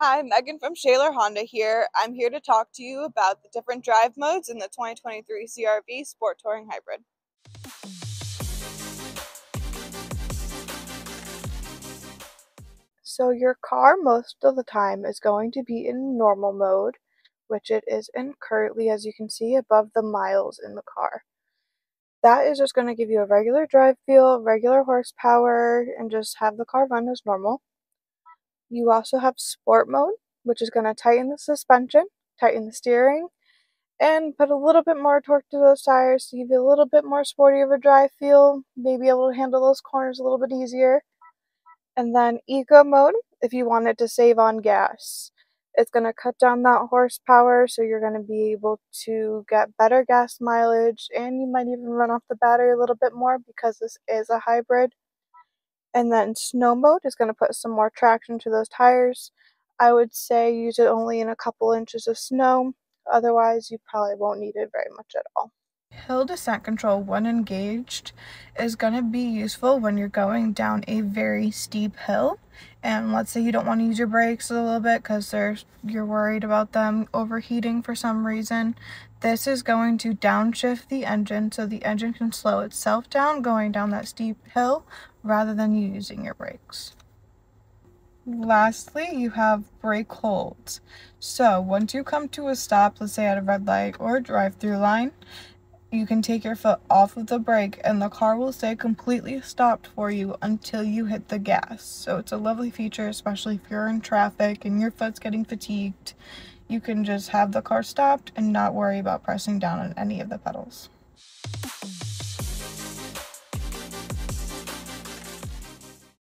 Hi, Megan from Shaler Honda here. I'm here to talk to you about the different drive modes in the 2023 CR-V Sport Touring Hybrid. So your car most of the time is going to be in normal mode, which it is in currently, as you can see above the miles in the car. That is just going to give you a regular drive feel, regular horsepower, and just have the car run as normal. You also have sport mode, which is going to tighten the suspension, tighten the steering, and put a little bit more torque to those tires to give you a little bit more sporty of a drive feel, maybe able to handle those corners a little bit easier. And then eco mode, if you wanted to save on gas. It's going to cut down that horsepower, so you're going to be able to get better gas mileage, and you might even run off the battery a little bit more because this is a hybrid. And then snow mode is going to put some more traction to those tires. I would say use it only in a couple inches of snow. Otherwise, you probably won't need it very much at all. Hill descent control, when engaged, is going to be useful when you're going down a very steep hill. And let's say you don't want to use your brakes a little bit because you're worried about them overheating for some reason. This is going to downshift the engine so the engine can slow itself down going down that steep hill rather than you using your brakes. Lastly, you have brake holds. So once you come to a stop, let's say at a red light or a drive-through line, you can take your foot off of the brake and the car will stay completely stopped for you until you hit the gas. So it's a lovely feature, especially if you're in traffic and your foot's getting fatigued. You can just have the car stopped and not worry about pressing down on any of the pedals.